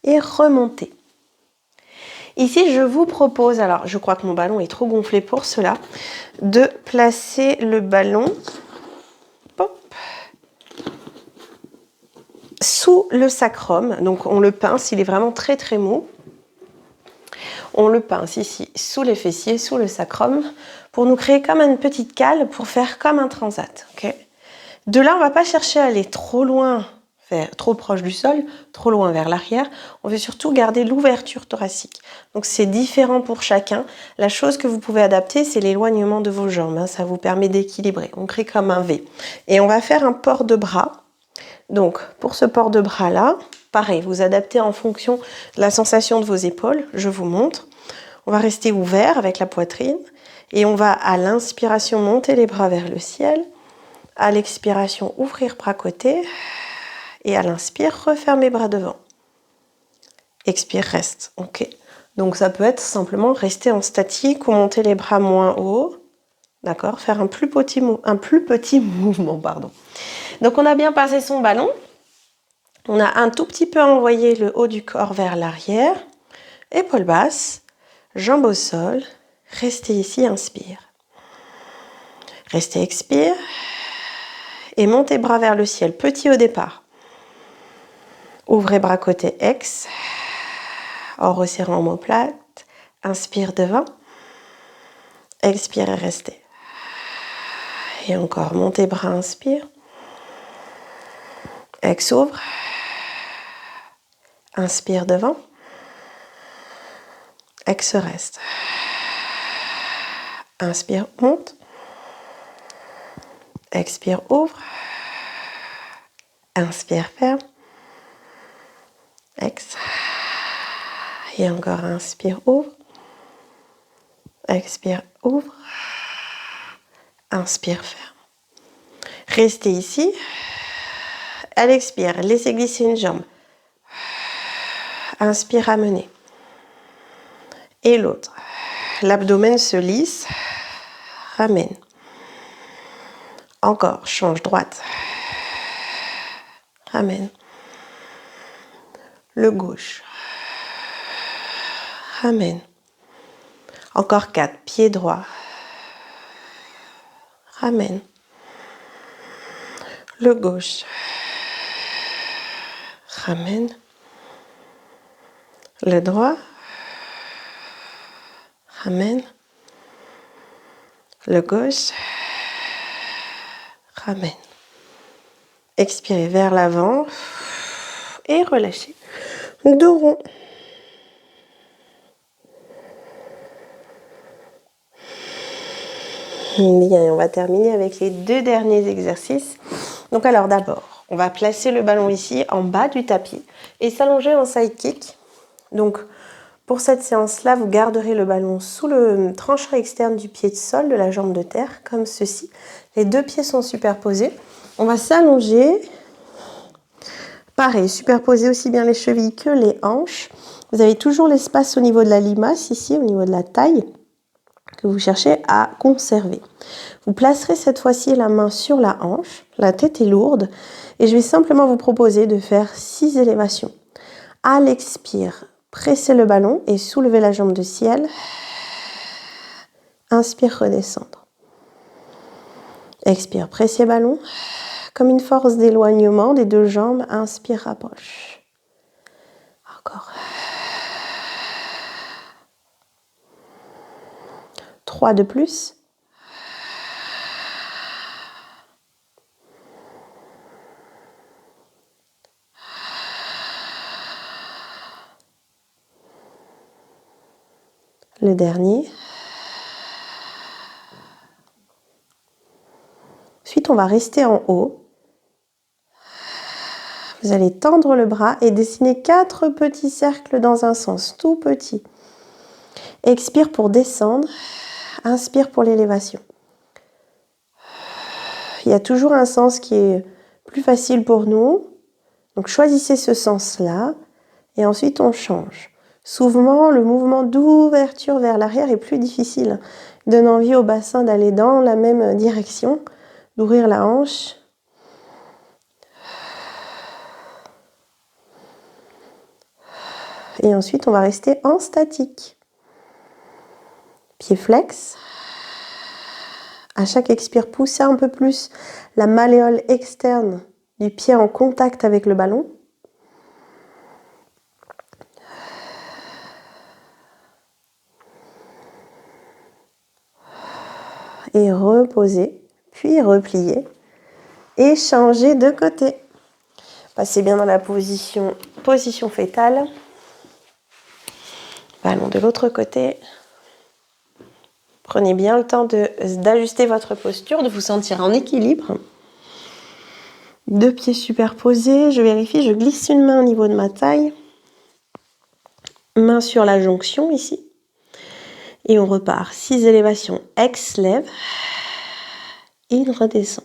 et remontez. Ici, je vous propose, alors je crois que mon ballon est trop gonflé pour cela, de placer le ballon sous le sacrum. Donc on le pince, il est vraiment très mou. On le pince ici sous les fessiers, sous le sacrum, pour nous créer comme une petite cale, pour faire comme un transat. Okay, de là, on ne va pas chercher à aller trop loin, trop proche du sol, trop loin vers l'arrière. On veut surtout garder l'ouverture thoracique. Donc c'est différent pour chacun. La chose que vous pouvez adapter, c'est l'éloignement de vos jambes. Hein. Ça vous permet d'équilibrer. On crée comme un V. Et on va faire un port de bras. Donc pour ce port de bras là, pareil, vous adaptez en fonction de la sensation de vos épaules. Je vous montre. On va rester ouvert avec la poitrine et on va à l'inspiration monter les bras vers le ciel. À l'expiration, ouvrir bras côté. Et à l'inspire, refermer bras devant. Expire, reste. Ok. Donc ça peut être simplement rester en statique ou monter les bras moins haut. D'accord ? Faire un plus petit mouvement, pardon. Donc on a bien passé son ballon. On a un tout petit peu envoyé le haut du corps vers l'arrière. Épaules basses, jambes au sol. Restez ici, inspire. Restez, expire. Et montez bras vers le ciel, petit au départ. Ouvrez bras côté ex. En resserrant omoplate. Inspire devant. Expire et restez. Et encore, montez bras, inspire. Ex ouvre. Inspire devant. Ex reste. Inspire, monte. Expire, ouvre. Inspire, ferme. Ex. Et encore, inspire, ouvre. Expire, ouvre. Inspire, ferme. Restez ici. À l'expire, laissez glisser une jambe. Inspire, amener. Et l'autre. L'abdomen se lisse. Ramène. Encore, change droite. Ramène. Le gauche. Ramène. Encore 4, pied droit. Ramène. Le gauche. Ramène. Le droit. Ramène. Le gauche. Ramène. Expirez vers l'avant. Et relâchez. Dos rond. Bien, on va terminer avec les 2 derniers exercices. Donc alors d'abord, on va placer le ballon ici en bas du tapis et s'allonger en side kick. Donc pour cette séance-là, vous garderez le ballon sous le tranchant externe du pied de sol, de la jambe de terre, comme ceci. Les 2 pieds sont superposés. On va s'allonger. Pareil, superposer aussi bien les chevilles que les hanches. Vous avez toujours l'espace au niveau de la limace, ici, au niveau de la taille, que vous cherchez à conserver. Vous placerez cette fois-ci la main sur la hanche, la tête est lourde, et je vais simplement vous proposer de faire 6 élévations. À l'expire, pressez le ballon et soulevez la jambe de ciel. Inspire, redescendre. Expire, pressez ballon. Comme une force d'éloignement des 2 jambes, inspire, rapproche. Encore. 3 de plus. Le dernier. Ensuite, on va rester en haut. Vous allez tendre le bras et dessiner 4 petits cercles dans un sens, tout petit. Expire pour descendre, inspire pour l'élévation. Il y a toujours un sens qui est plus facile pour nous. Donc choisissez ce sens-là et ensuite on change. Souvent, le mouvement d'ouverture vers l'arrière est plus difficile. Il donne envie au bassin d'aller dans la même direction, d'ouvrir la hanche. Et ensuite, on va rester en statique. Pied flex. À chaque expire, poussez un peu plus la malléole externe du pied en contact avec le ballon. Et reposez, puis repliez. Et changez de côté. Passez bien dans la position fétale. Ballon de l'autre côté. Prenez bien le temps d'ajuster votre posture, de vous sentir en équilibre. 2 pieds superposés. Je vérifie, je glisse une main au niveau de ma taille. Main sur la jonction ici. Et on repart. 6 élévations. Ex-lève. Il redescend.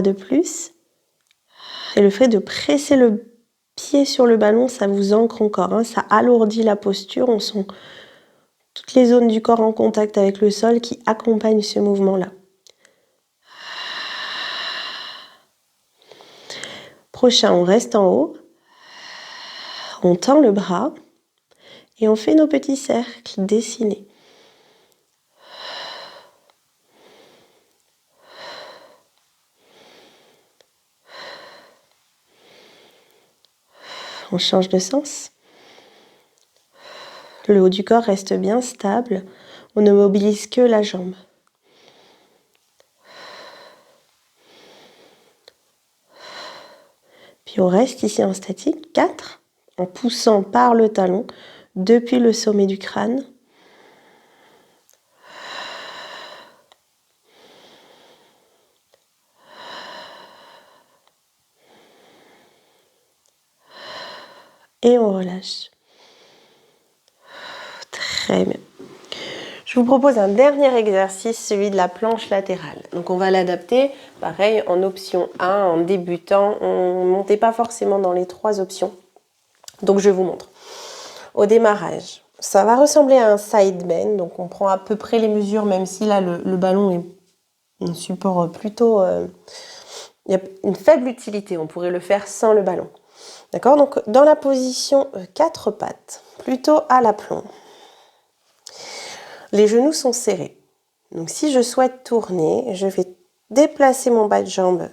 De plus. Et le fait de presser le pied sur le ballon, ça vous ancre encore, hein, ça alourdit la posture. On sent toutes les zones du corps en contact avec le sol qui accompagnent ce mouvement-là. Prochain, on reste en haut. On tend le bras et on fait nos petits cercles dessinés. On change de sens. Le haut du corps reste bien stable. On ne mobilise que la jambe. Puis on reste ici en statique. 4. En poussant par le talon depuis le sommet du crâne. Et on relâche. Très bien. Je vous propose un dernier exercice, celui de la planche latérale. Donc on va l'adapter, pareil, en option 1, en débutant. On ne montait pas forcément dans les 3 options. Donc je vous montre. Au démarrage, ça va ressembler à un side bend. Donc on prend à peu près les mesures, même si là le ballon est un support plutôt... il y a une faible utilité, on pourrait le faire sans le ballon. D'accord? Donc dans la position 4 pattes, plutôt à l'aplomb. Les genoux sont serrés. Donc si je souhaite tourner, je vais déplacer mon bas de jambe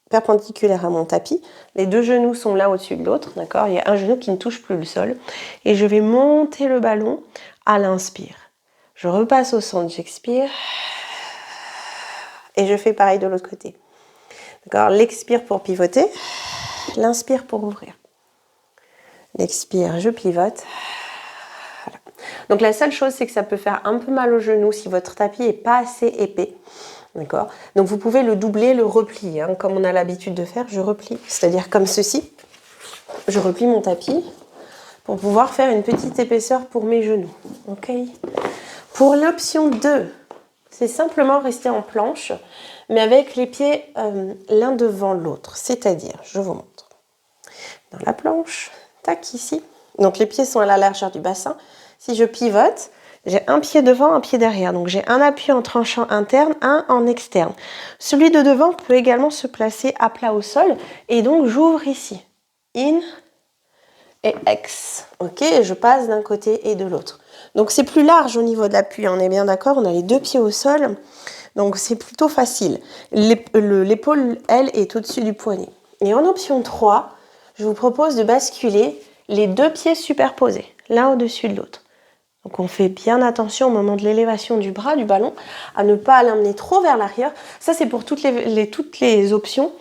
perpendiculaire à mon tapis. Les deux genoux sont l'un au-dessus de l'autre, d'accord? Il y a un genou qui ne touche plus le sol. Et je vais monter le ballon à l'inspire. Je repasse au centre, j'expire. Et je fais pareil de l'autre côté. D'accord? L'expire pour pivoter, l'inspire pour ouvrir. L'expire, je pivote. Voilà. Donc la seule chose, c'est que ça peut faire un peu mal au genou si votre tapis n'est pas assez épais. D'accord? Donc vous pouvez le doubler, le replier, hein, comme on a l'habitude de faire, je replie. C'est-à-dire comme ceci, je replie mon tapis pour pouvoir faire une petite épaisseur pour mes genoux. Ok? Pour l'option 2, c'est simplement rester en planche, mais avec les pieds l'un devant l'autre. C'est-à-dire, je vous montre. Dans la planche, tac, ici. Donc les pieds sont à la largeur du bassin. Si je pivote, j'ai un pied devant, un pied derrière. Donc j'ai un appui en tranchant interne, un en externe. Celui de devant peut également se placer à plat au sol. Et donc j'ouvre ici. In et ex. Ok, et je passe d'un côté et de l'autre. Donc c'est plus large au niveau de l'appui, on est bien d'accord. On a les deux pieds au sol. Donc c'est plutôt facile. L'épaule, elle, est au-dessus du poignet. Et en option 3, je vous propose de basculer les deux pieds superposés, l'un au-dessus de l'autre. Donc on fait bien attention au moment de l'élévation du bras, du ballon, à ne pas l'amener trop vers l'arrière. Ça, c'est pour toutes les options,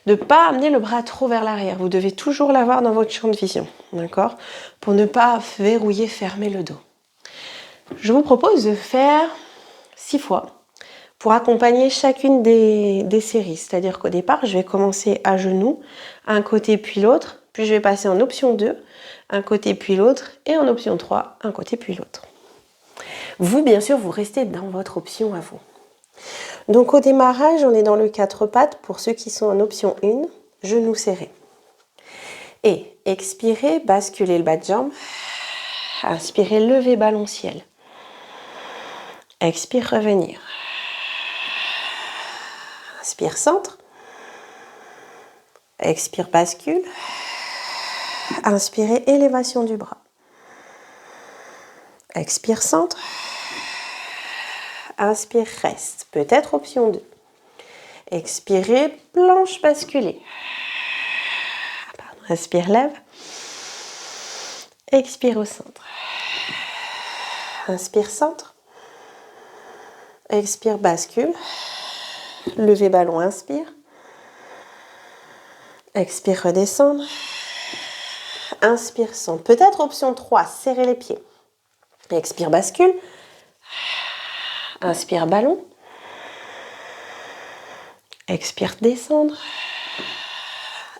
de ne pas amener le bras trop vers l'arrière. Vous devez toujours l'avoir dans votre champ de vision, d'accord? Pour ne pas verrouiller, fermer le dos. Je vous propose de faire 6 fois pour accompagner chacune des séries. C'est-à-dire qu'au départ, je vais commencer à genoux, un côté puis l'autre, puis je vais passer en option 2, un côté puis l'autre, et en option 3, un côté puis l'autre. Vous, bien sûr, vous restez dans votre option à vous. Donc au démarrage, on est dans le 4 pattes pour ceux qui sont en option 1, genoux serrés. Et expirez, basculez le bas de jambe. Inspirez, levez ballon ciel. Expire, revenir. Inspire, centre. Expire, bascule. Inspirez, élévation du bras. Expire, centre. Inspire, reste. Peut-être option 2. Expirez, planche basculée. Inspire, lève. Expire au centre. Inspire, centre. Expire, bascule. Levez ballon, inspire. Expire, redescendre. Inspire, centre. Peut-être option 3, serrez les pieds. Expire, bascule. Inspire, ballon. Expire, descendre.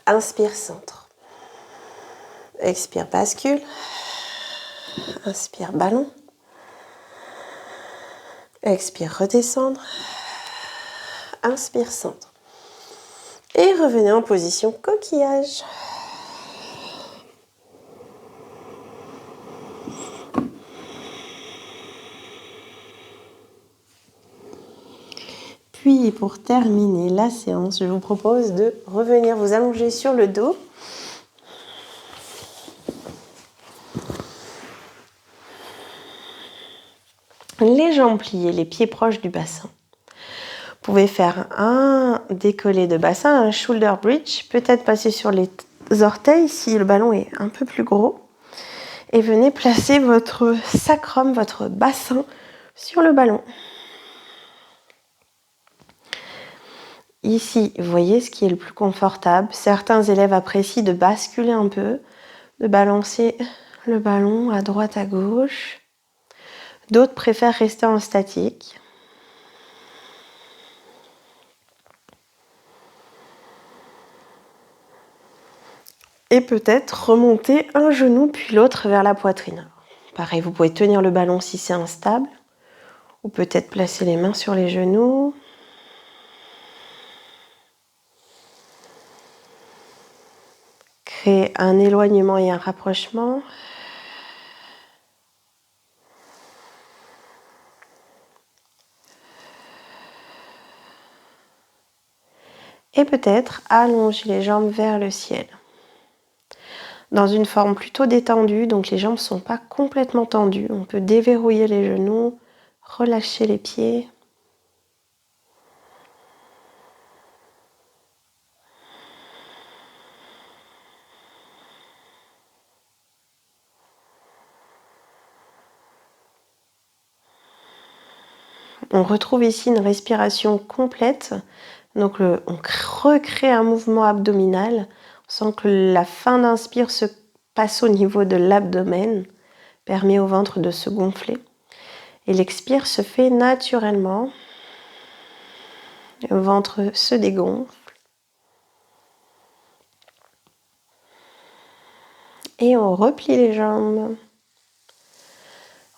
Inspire, centre. Expire, bascule. Inspire, ballon. Expire, redescendre. Inspire, centre. Et revenez en position coquillage. Puis pour terminer la séance, je vous propose de revenir vous allonger sur le dos. Les jambes pliées, les pieds proches du bassin. Vous pouvez faire un décollé de bassin, un shoulder bridge, peut-être passer sur les orteils si le ballon est un peu plus gros. Et venez placer votre sacrum, votre bassin sur le ballon. Ici, vous voyez ce qui est le plus confortable. Certains élèves apprécient de basculer un peu, de balancer le ballon à droite, à gauche. D'autres préfèrent rester en statique. Et peut-être remonter un genou puis l'autre vers la poitrine. Pareil, vous pouvez tenir le ballon si c'est instable. Ou peut-être placer les mains sur les genoux. Créer un éloignement et un rapprochement. Et peut-être allonger les jambes vers le ciel. Dans une forme plutôt détendue, donc les jambes ne sont pas complètement tendues. On peut déverrouiller les genoux, Relâchez les pieds. On retrouve ici une respiration complète. Donc on recrée un mouvement abdominal. On sent que la fin d'inspire se passe au niveau de l'abdomen, permet au ventre de se gonfler. Et l'expire se fait naturellement. Le ventre se dégonfle. Et on replie les jambes.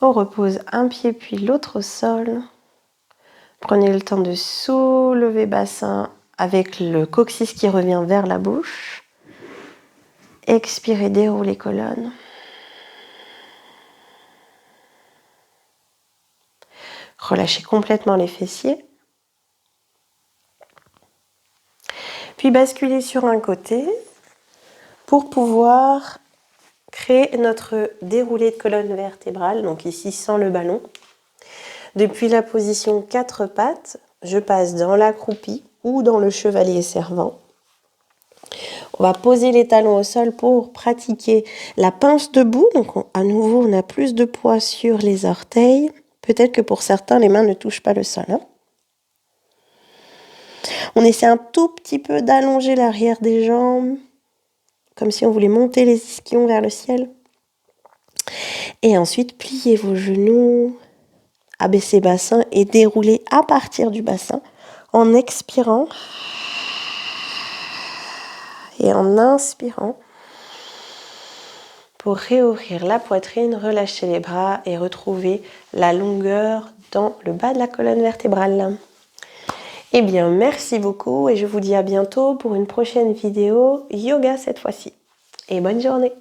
On repose un pied puis l'autre au sol. Prenez le temps de soulever bassin avec le coccyx qui revient vers la bouche. Expirez, déroulez colonne. Relâchez complètement les fessiers. Puis basculez sur un côté pour pouvoir créer notre déroulé de colonne vertébrale. Donc ici sans le ballon. Depuis la position 4 pattes, je passe dans l'accroupi ou dans le chevalier servant. On va poser les talons au sol pour pratiquer la pince debout. Donc à nouveau, on a plus de poids sur les orteils. Peut-être que pour certains, les mains ne touchent pas le sol. On essaie un tout petit peu d'allonger l'arrière des jambes, comme si on voulait monter les ischions vers le ciel. Et ensuite, pliez vos genoux, abaissez bassin et déroulez à partir du bassin en expirant et en inspirant pour réouvrir la poitrine, relâcher les bras et retrouver la longueur dans le bas de la colonne vertébrale. Eh bien, merci beaucoup et je vous dis à bientôt pour une prochaine vidéo yoga cette fois-ci. Et bonne journée!